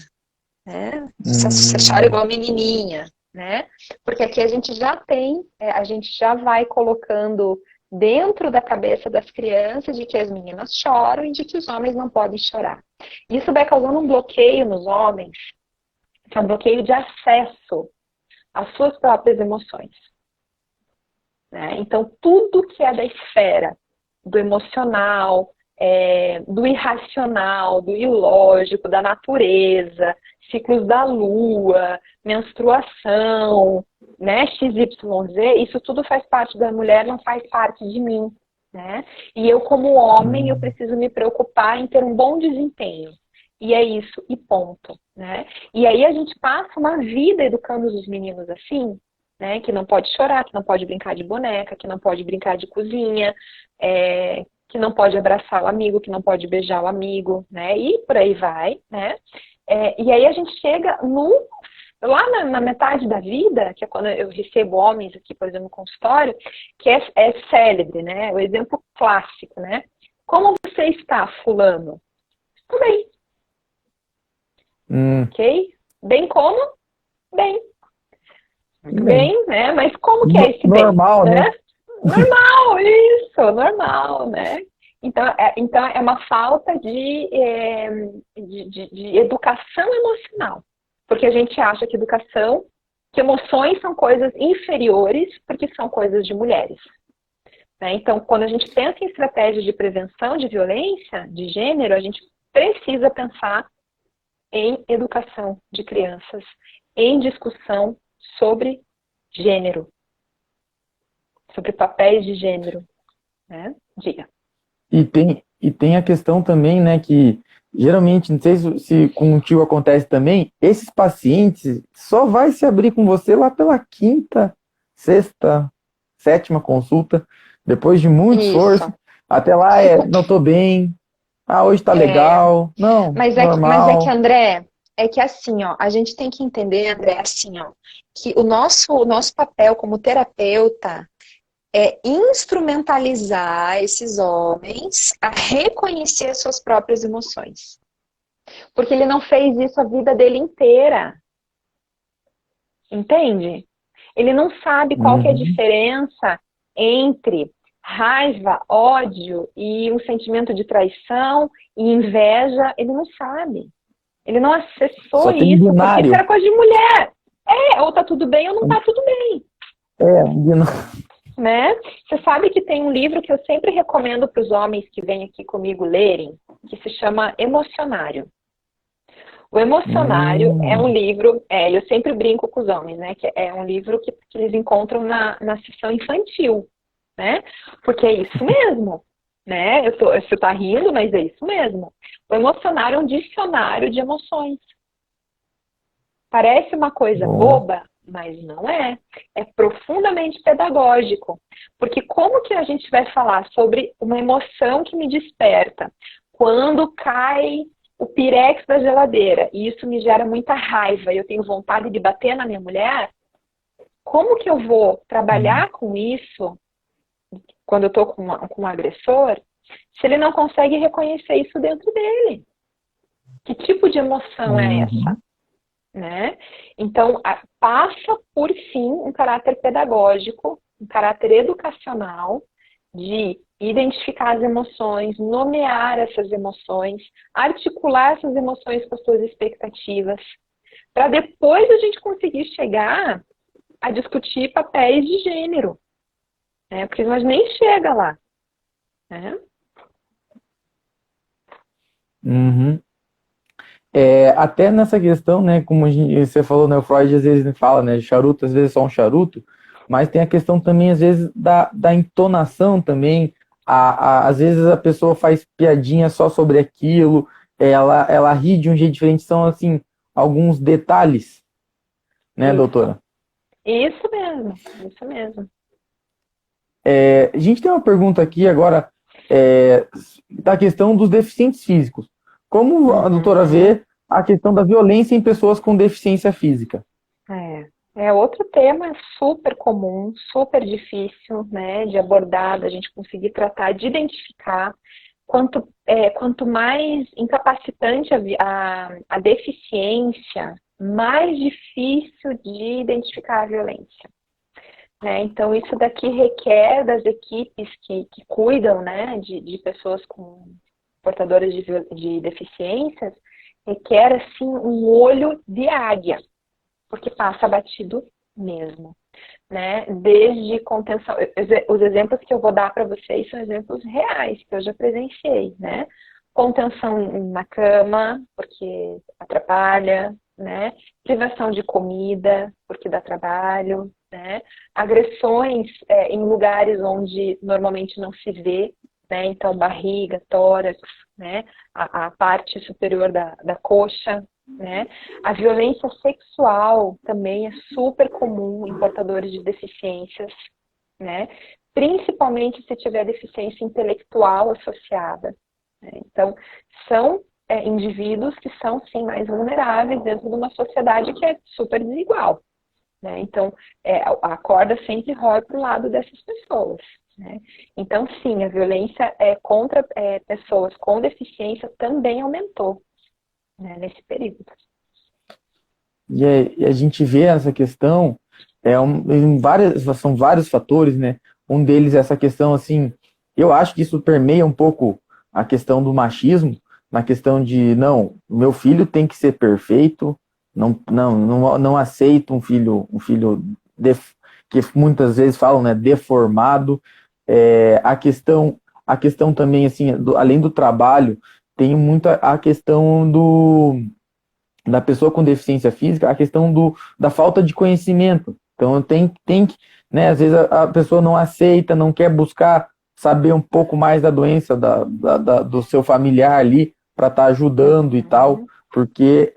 né, você chora igual menininha, né, porque aqui a gente já tem, a gente já vai colocando dentro da cabeça das crianças de que as meninas choram e de que os homens não podem chorar. Isso vai causando um bloqueio nos homens, que é um bloqueio de acesso às suas próprias emoções, né? Então, tudo que é da esfera do emocional, do irracional, do ilógico, da natureza, ciclos da lua, menstruação, né, XYZ, isso tudo faz parte da mulher, não faz parte de mim, né? E eu, como homem, eu preciso me preocupar em ter um bom desempenho. E é isso, e ponto, né? E aí a gente passa uma vida educando os meninos assim, né, que não pode chorar, que não pode brincar de boneca, que não pode brincar de cozinha, que não pode abraçar o amigo, que não pode beijar o amigo, né? E por aí vai, né? E aí a gente chega lá na metade da vida, que é quando eu recebo homens aqui, por exemplo, no consultório, que é célebre, né? O exemplo clássico, né? Como você está, fulano? Tudo bem. Ok? Bem como? Bem. Bem, né? Mas como que é esse bem? Normal, né? Normal, isso, normal, né? Então é uma falta de educação emocional. Porque a gente acha que emoções são coisas inferiores porque são coisas de mulheres. Né? Então, quando a gente pensa em estratégias de prevenção de violência de gênero, a gente precisa pensar em educação de crianças, em discussão sobre gênero, sobre papéis de gênero. Né? Diga. E tem a questão também, né, que geralmente, não sei se contigo acontece também, esses pacientes só vai se abrir com você lá pela quinta, sexta, sétima consulta, depois de muito esforço. Até lá não tô bem, hoje tá legal, não, normal. Mas é que, André, assim, ó, a gente tem que entender, André, assim, ó, que o nosso papel como terapeuta é instrumentalizar esses homens a reconhecer suas próprias emoções. Porque ele não fez isso a vida dele inteira. Entende? Ele não sabe qual que é a diferença entre raiva, ódio e um sentimento de traição e inveja. Ele não sabe. Ele não acessou isso, porque isso era coisa de mulher. Ou tá tudo bem ou não tá tudo bem. Né? Você sabe que tem um livro que eu sempre recomendo para os homens que vêm aqui comigo lerem, que se chama Emocionário. O Emocionário é um livro, eu sempre brinco com os homens, né? Que é um livro que eles encontram na sessão infantil, né? Porque é isso mesmo, né? Você tá rindo, mas é isso mesmo. O Emocionário é um dicionário de emoções. Parece uma coisa boba, mas não é. É profundamente pedagógico. Porque como que a gente vai falar sobre uma emoção que me desperta? Quando cai o pirex da geladeira, e isso me gera muita raiva, e eu tenho vontade de bater na minha mulher, como que eu vou trabalhar com isso quando eu estou com um agressor, se ele não consegue reconhecer isso dentro dele? Que tipo de emoção é essa? Né? Então, passa por sim um caráter pedagógico, um caráter educacional, de identificar as emoções, nomear essas emoções, articular essas emoções com as suas expectativas, para depois a gente conseguir chegar a discutir papéis de gênero, né? Porque nós nem chega lá, né? Uhum. Até nessa questão, né, como você falou, né, o Freud às vezes fala, né, charuto às vezes é só um charuto, mas tem a questão também, às vezes, da entonação também, às vezes a pessoa faz piadinha só sobre aquilo, ela ri de um jeito diferente, são, assim, alguns detalhes, né, doutora? Isso mesmo, isso mesmo. A gente tem uma pergunta aqui agora, da questão dos deficientes físicos. Como a doutora vê a questão da violência em pessoas com deficiência física? É outro tema super comum, super difícil, né, de abordar, da gente conseguir tratar, de identificar. Quanto mais incapacitante a deficiência, mais difícil de identificar a violência. Né? Então, isso daqui requer das equipes que cuidam, né, de pessoas portadoras de deficiências, requer, assim, um olho de águia, porque passa batido mesmo. Né? Desde contenção, os exemplos que eu vou dar para vocês são exemplos reais, que eu já presenciei, né? Contenção na cama, porque atrapalha, né? Privação de comida, porque dá trabalho, né? Agressões em lugares onde normalmente não se vê, né? Então, barriga, tórax, né? A parte superior da coxa, né? A violência sexual também é super comum em portadores de deficiências, né? Principalmente se tiver deficiência intelectual associada. Né? Então, são indivíduos que são, sim, mais vulneráveis dentro de uma sociedade que é super desigual. Né? Então, a corda sempre rola para o lado dessas pessoas. Né? Então, sim, a violência contra pessoas com deficiência também aumentou, né, nesse período. E a gente vê essa questão, são vários fatores, né? Um deles é essa questão, assim, eu acho que isso permeia um pouco a questão do machismo, na questão de, não, meu filho tem que ser perfeito, não aceito um filho que muitas vezes falam, né, deformado. A questão também, assim, além do trabalho, tem muita a questão da pessoa com deficiência física, a questão da falta de conhecimento. Então tem que, né, às vezes a pessoa não aceita, não quer buscar saber um pouco mais da doença do seu familiar ali para estar ajudando e tal, porque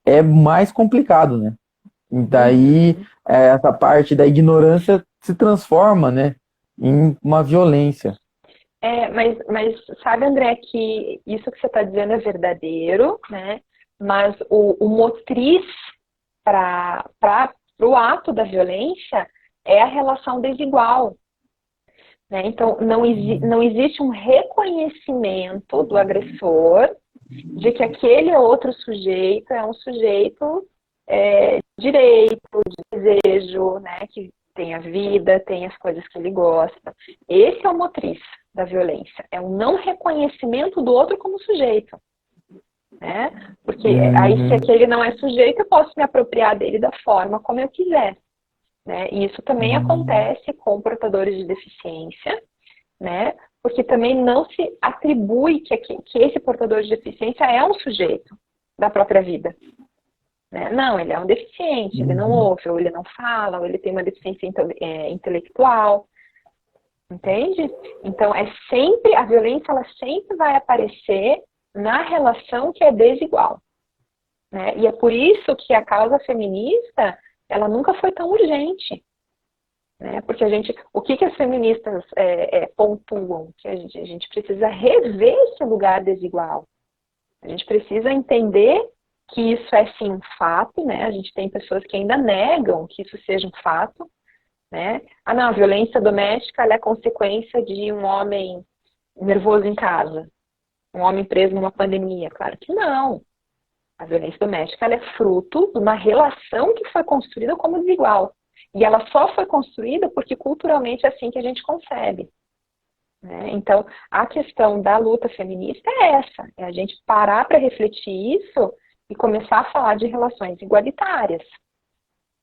é mais complicado, né? E daí essa parte da ignorância se transforma, né, em uma violência. Mas sabe, André, que isso que você está dizendo é verdadeiro, né? Mas o motriz para o ato da violência é a relação desigual. Né? Então, não existe um reconhecimento do agressor de que aquele outro sujeito é um sujeito direito, de desejo, né? Que tem a vida, tem as coisas que ele gosta. Esse é o motriz da violência. É o não reconhecimento do outro como sujeito. Né? Porque aí, se aquele não é sujeito, eu posso me apropriar dele da forma como eu quiser. Né? E isso também acontece com portadores de deficiência, né? Porque também não se atribui que esse portador de deficiência é um sujeito da própria vida. Né? Não, ele é um deficiente, ele não ouve, ou ele não fala, ou ele tem uma deficiência intelectual. Entende? Então, a violência ela sempre vai aparecer na relação que é desigual. Né? E é por isso que a causa feminista ela nunca foi tão urgente. Né? Porque o que as feministas pontuam? Que a gente precisa rever esse lugar desigual. A gente precisa entender que isso é sim um fato, né? A gente tem pessoas que ainda negam que isso seja um fato, né? Ah, não, a violência doméstica ela é consequência de um homem nervoso em casa, um homem preso numa pandemia. Claro que não. A violência doméstica ela é fruto de uma relação que foi construída como desigual. E ela só foi construída porque culturalmente é assim que a gente concebe. Né? Então, a questão da luta feminista é essa. É a gente parar para refletir isso e começar a falar de relações igualitárias.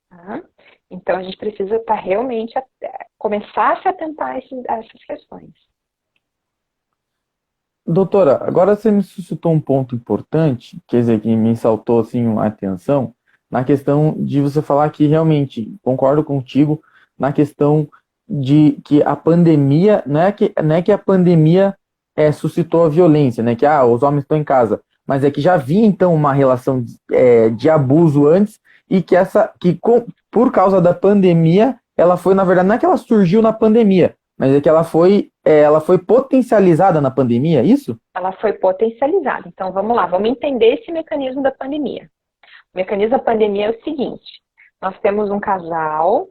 Tá? Então, a gente precisa realmente começar a se atentar a essas questões. Doutora, agora você me suscitou um ponto importante, quer dizer, que me saltou assim uma atenção, na questão de você falar que realmente, concordo contigo, na questão de que a pandemia, não é que a pandemia suscitou a violência, né? Que os homens estão em casa, mas é que já havia então uma relação de abuso antes e por causa da pandemia, ela foi, na verdade, não é que ela surgiu na pandemia, mas é que ela foi potencializada na pandemia, é isso? Ela foi potencializada. Então, vamos lá, vamos entender esse mecanismo da pandemia. O mecanismo da pandemia é o seguinte: nós temos um casal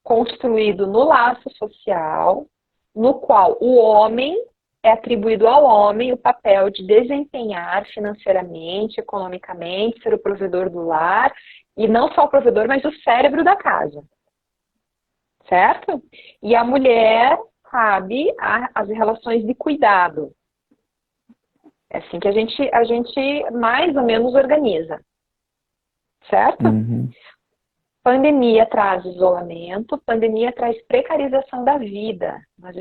construído no laço social, no qual o homem é atribuído ao homem o papel de desempenhar financeiramente, economicamente, ser o provedor do lar, e não só o provedor, mas o cérebro da casa. Certo? E a mulher sabe as relações de cuidado. É assim que a gente mais ou menos organiza. Certo? Uhum. Pandemia traz isolamento, pandemia traz precarização da vida. Nós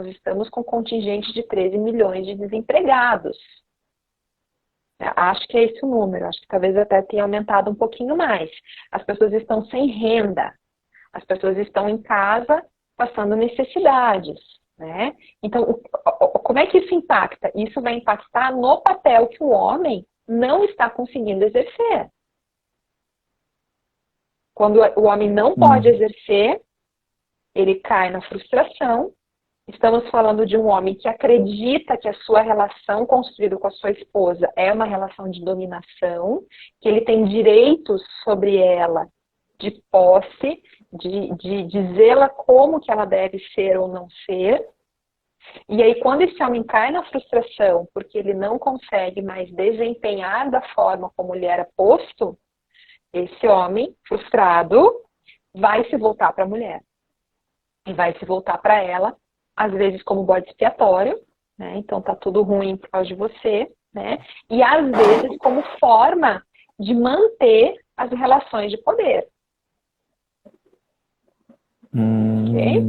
estamos com um contingente de 13 milhões de desempregados. Acho que é esse o número, acho que talvez até tenha aumentado um pouquinho mais. As pessoas estão sem renda, as pessoas estão em casa passando necessidades. Né? Então, como é que isso impacta? Isso vai impactar no papel que o homem não está conseguindo exercer. Quando o homem não pode exercer, ele cai na frustração. Estamos falando de um homem que acredita que a sua relação construída com a sua esposa é uma relação de dominação, que ele tem direitos sobre ela de posse, de dizê-la como que ela deve ser ou não ser. E aí, quando esse homem cai na frustração porque ele não consegue mais desempenhar da forma como ele era posto, esse homem frustrado vai se voltar para a mulher. E vai se voltar para ela, às vezes como bode expiatório, né? Então tá tudo ruim por causa de você, né? E às vezes como forma de manter as relações de poder. Okay?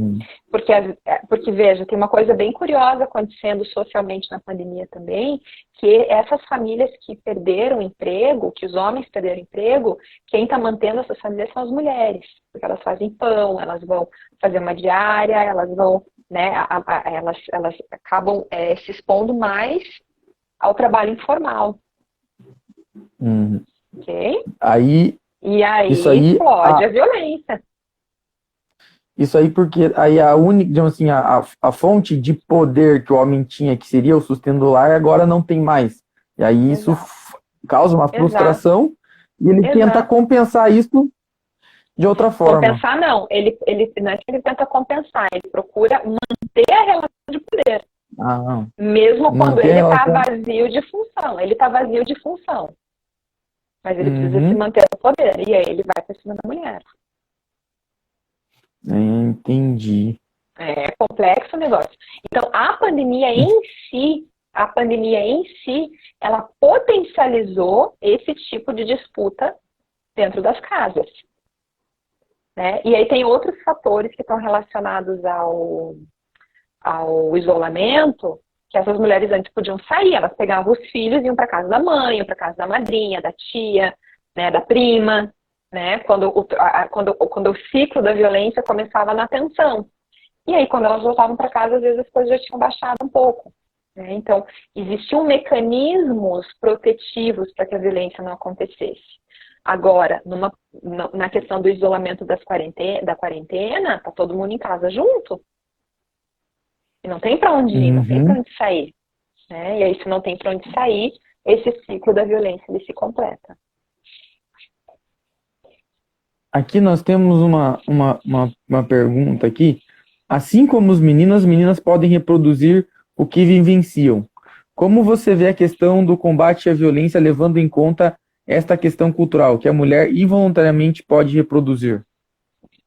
Porque, veja, tem uma coisa bem curiosa acontecendo socialmente na pandemia também, que essas famílias que perderam emprego, que os homens perderam emprego, quem está mantendo essas famílias são as mulheres, porque elas fazem pão, elas vão fazer uma diária, elas vão, né, elas acabam se expondo mais ao trabalho informal. Ok? E aí explode a violência. Isso aí porque aí a única, digamos assim, a fonte de poder que o homem tinha, que seria o sustento do lar, agora não tem mais. E aí isso causa uma frustração e ele tenta compensar isso de outra forma. Compensar não, ele não é que ele tenta compensar, ele procura manter a relação de poder. Mesmo quando ele está vazio de função. Ele está vazio de função. Mas ele precisa se manter no poder. E aí ele vai para cima da mulher. Entendi. É complexo o negócio. Então, a pandemia em si, ela potencializou esse tipo de disputa dentro das casas. Né? E aí tem outros fatores que estão relacionados ao isolamento, que essas mulheres antes podiam sair, elas pegavam os filhos e iam para casa da mãe, iam para casa da madrinha, da tia, né, da prima, né, quando o ciclo da violência começava na tensão. E aí, quando elas voltavam para casa, às vezes as coisas já tinham baixado um pouco. Né? Então, existiam mecanismos protetivos para que a violência não acontecesse. Agora, na questão do isolamento da quarentena, tá todo mundo em casa junto. E não tem para onde ir, não tem para onde sair. Né? E aí, se não tem para onde sair, esse ciclo da violência ele se completa. Aqui nós temos uma pergunta aqui. Assim como os meninos, as meninas podem reproduzir o que vivenciam. Como você vê a questão do combate à violência levando em conta esta questão cultural, que a mulher involuntariamente pode reproduzir?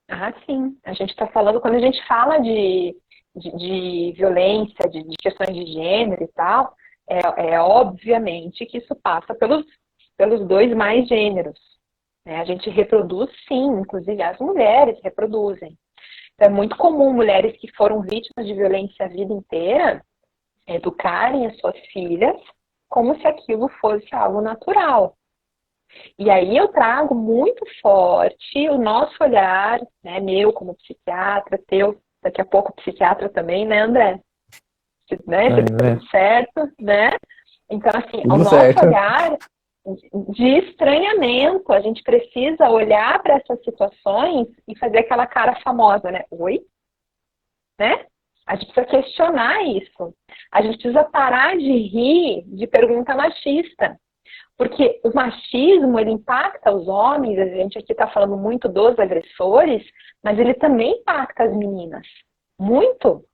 Ah, sim. A gente está falando, quando a gente fala de violência, de questões de gênero e tal, obviamente que isso passa pelos dois mais gêneros. Né? A gente reproduz, sim, inclusive as mulheres reproduzem. Então, é muito comum mulheres que foram vítimas de violência a vida inteira educarem as suas filhas como se aquilo fosse algo natural. E aí eu trago muito forte o nosso olhar, né, meu como psiquiatra, teu, daqui a pouco psiquiatra também, né, André? Né? Tudo certo, né? Então, assim, tudo o nosso certo. olhar de estranhamento, a gente precisa olhar para essas situações e fazer aquela cara famosa, né? Oi? Né? A gente precisa questionar isso. A gente precisa parar de rir de pergunta machista. Porque o machismo, ele impacta os homens, a gente aqui está falando muito dos agressores, mas ele também impacta as meninas. Muito.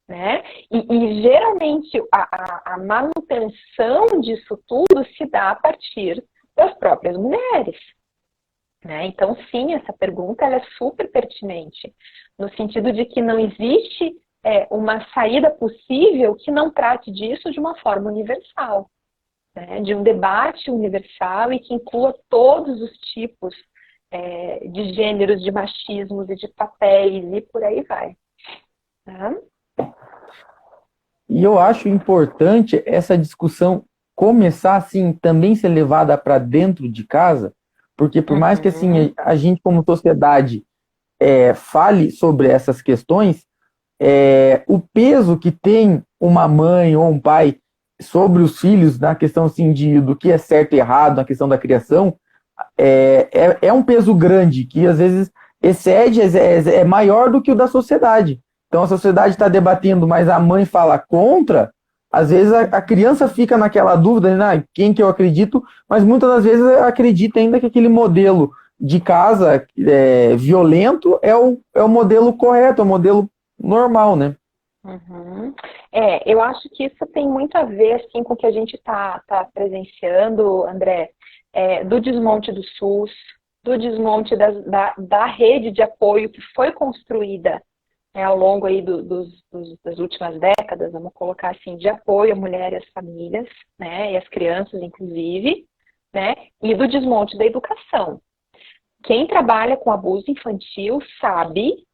Né? E geralmente a manutenção disso tudo se dá a partir das próprias mulheres. Né? Então, sim, essa pergunta ela é super pertinente, no sentido de que não existe uma saída possível que não trate disso de uma forma universal. Né? De um debate universal e que inclua todos os tipos de gêneros, de machismos e de papéis e por aí vai. Tá? E eu acho importante essa discussão começar, assim, também ser levada para dentro de casa, porque por mais que, assim, a gente como sociedade fale sobre essas questões, o peso que tem uma mãe ou um pai sobre os filhos na questão, assim, do que é certo e errado, na questão da criação, é um peso grande, que às vezes excede, é maior do que o da sociedade. Então a sociedade está debatendo, mas a mãe fala contra, às vezes a criança fica naquela dúvida, né, quem que eu acredito, mas muitas das vezes acredita ainda que aquele modelo de casa violento é o modelo correto, é o modelo normal, né? Uhum. Eu acho que isso tem muito a ver assim, com o que a gente tá presenciando, André, do desmonte do SUS, do desmonte da rede de apoio que foi construída ao longo aí das últimas décadas, vamos colocar assim, de apoio à mulher e às famílias, né, e às crianças, inclusive, né, e do desmonte da educação. Quem trabalha com abuso infantil sabe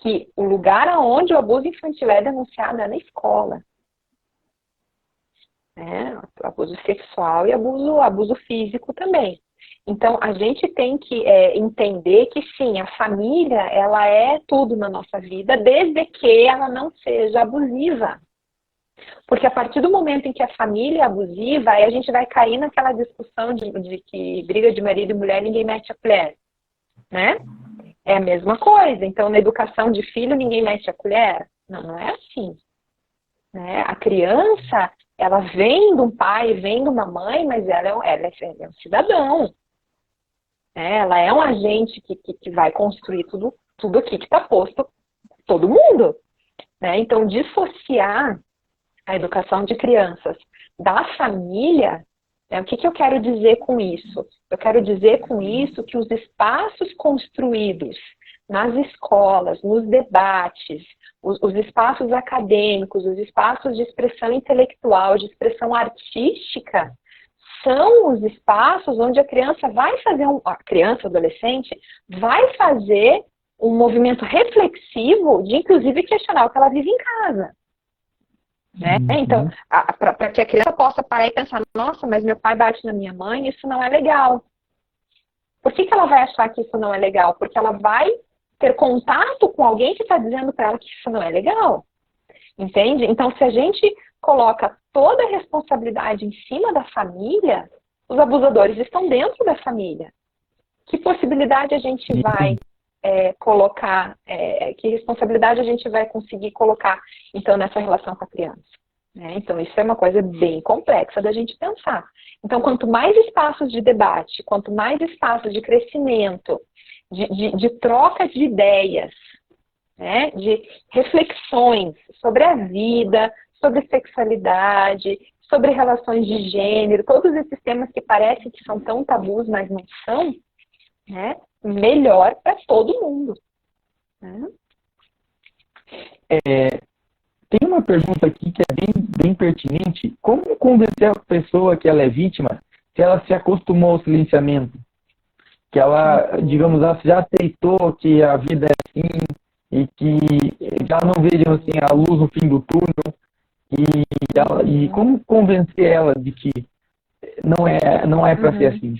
que o lugar onde o abuso infantil é denunciado é na escola. Né? Abuso sexual e abuso físico também. Então, a gente tem que entender que, sim, a família, ela é tudo na nossa vida, desde que ela não seja abusiva. Porque a partir do momento em que a família é abusiva, aí a gente vai cair naquela discussão de que briga de marido e mulher, ninguém mete a colher. Né? É a mesma coisa. Então, na educação de filho, ninguém mete a colher? Não é assim. Né? A criança, ela vem de um pai, vem de uma mãe, mas ela é um cidadão. Ela é um agente que vai construir tudo aqui que está posto, todo mundo. Né? Então, dissociar a educação de crianças da família, o que eu quero dizer com isso? Eu quero dizer com isso que os espaços construídos nas escolas, nos debates, os espaços acadêmicos, os espaços de expressão intelectual, de expressão artística, são os espaços onde a criança adolescente, vai fazer um movimento reflexivo de, inclusive, questionar o que ela vive em casa. Né? Então, para que a criança possa parar e pensar, nossa, mas meu pai bate na minha mãe, isso não é legal. Por que ela vai achar que isso não é legal? Porque ela vai ter contato com alguém que está dizendo para ela que isso não é legal. Entende? Então, se a gente coloca toda a responsabilidade em cima da família, os abusadores estão dentro da família. Que possibilidade a gente vai colocar, que responsabilidade a gente vai conseguir colocar, então, nessa relação com a criança? Então, isso é uma coisa bem complexa da gente pensar. Então, quanto mais espaços de debate, quanto mais espaços de crescimento, de troca de ideias, né, de reflexões sobre a vida, sobre sexualidade, sobre relações de gênero, todos esses temas que parecem que são tão tabus, mas não são, né, melhor para todo mundo. Né? Tem uma pergunta aqui que é bem pertinente. Como convencer a pessoa que ela é vítima se ela se acostumou ao silenciamento? Que ela, digamos, ela já aceitou que a vida é assim e que já não vejo assim, a luz no fim do túnel. E como convencer ela de que não é para ser assim?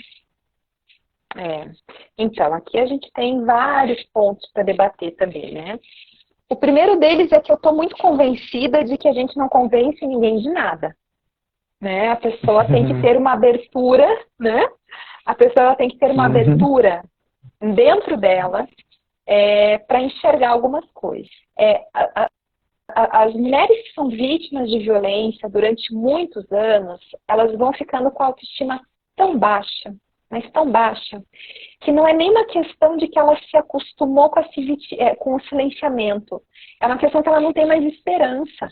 Então, aqui a gente tem vários pontos para debater também, né? O primeiro deles é que eu estou muito convencida de que a gente não convence ninguém de nada. Né? A pessoa tem que ter uma abertura, né? A pessoa tem que ter uma abertura dentro dela para enxergar algumas coisas. As mulheres que são vítimas de violência durante muitos anos, elas vão ficando com a autoestima tão baixa, mas tão baixa, que não é nem uma questão de que ela se acostumou com o silenciamento. É uma questão que ela não tem mais esperança.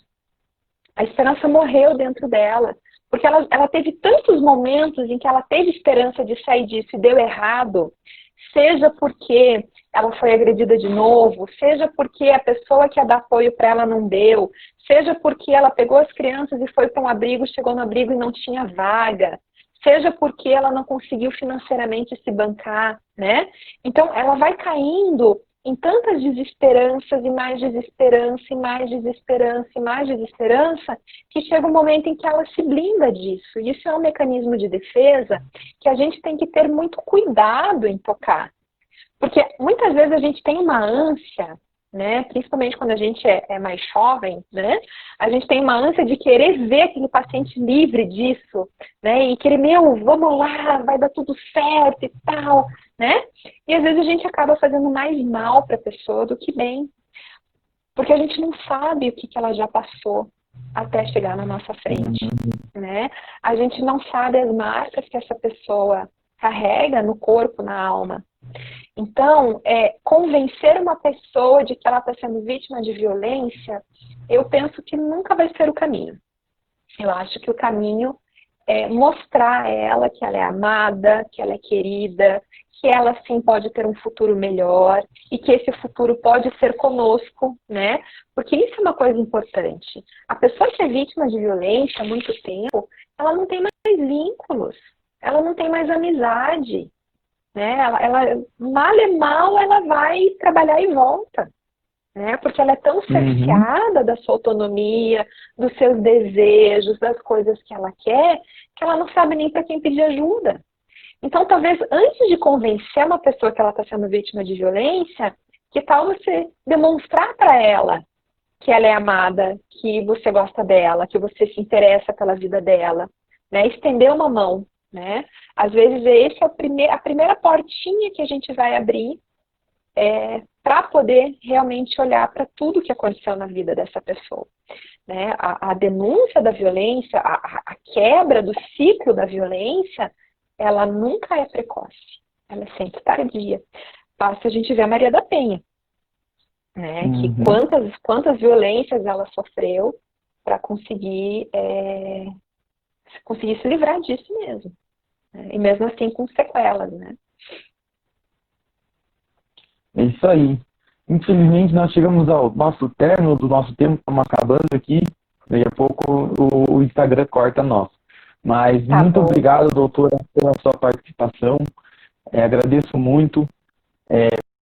A esperança morreu dentro dela. Porque ela teve tantos momentos em que ela teve esperança de sair disso e deu errado, seja porque ela foi agredida de novo, seja porque a pessoa que ia dar apoio para ela não deu, seja porque ela pegou as crianças e foi para um abrigo, chegou no abrigo e não tinha vaga, seja porque ela não conseguiu financeiramente se bancar, né? Então, ela vai caindo em tantas desesperanças e mais desesperança e mais desesperança e mais desesperança, que chega um momento em que ela se blinda disso. E isso é um mecanismo de defesa que a gente tem que ter muito cuidado em tocar. Porque muitas vezes a gente tem uma ânsia, né? Principalmente quando a gente é mais jovem, né? A gente tem uma ânsia de querer ver aquele paciente livre disso, né? E querer, vamos lá, vai dar tudo certo e tal, né? E às vezes a gente acaba fazendo mais mal para a pessoa do que bem. Porque a gente não sabe o que ela já passou até chegar na nossa frente, né? A gente não sabe as marcas que essa pessoa carrega no corpo, na alma. Então, convencer uma pessoa de que ela está sendo vítima de violência, eu penso que nunca vai ser o caminho. Eu acho que o caminho é mostrar a ela que ela é amada, que ela é querida, que ela sim pode ter um futuro melhor e que esse futuro pode ser conosco, né? Porque isso é uma coisa importante. A pessoa que é vítima de violência há muito tempo, ela não tem mais vínculos, ela não tem mais amizade. Né? Ela mal é mal, ela vai trabalhar e volta, né? Porque ela é tão cerceada da sua autonomia, dos seus desejos, das coisas que ela quer, que ela não sabe nem para quem pedir ajuda. Então, talvez, antes de convencer uma pessoa que ela está sendo vítima de violência, que tal você demonstrar para ela que ela é amada, que você gosta dela, que você se interessa pela vida dela, né? Estender uma mão. Né? Às vezes essa é a primeira portinha que a gente vai abrir para poder realmente olhar para tudo que aconteceu na vida dessa pessoa. Né? A denúncia da violência, a quebra do ciclo da violência, ela nunca é precoce, ela é sempre tardia. Basta a gente ver a Maria da Penha, né? Que quantas violências ela sofreu para conseguir se livrar disso mesmo. Né? E mesmo assim com sequelas, né? É isso aí. Infelizmente nós chegamos ao nosso término do nosso tempo, estamos acabando aqui. Daqui a pouco o Instagram corta nós. Mas muito obrigado, doutora, pela sua participação. Agradeço muito.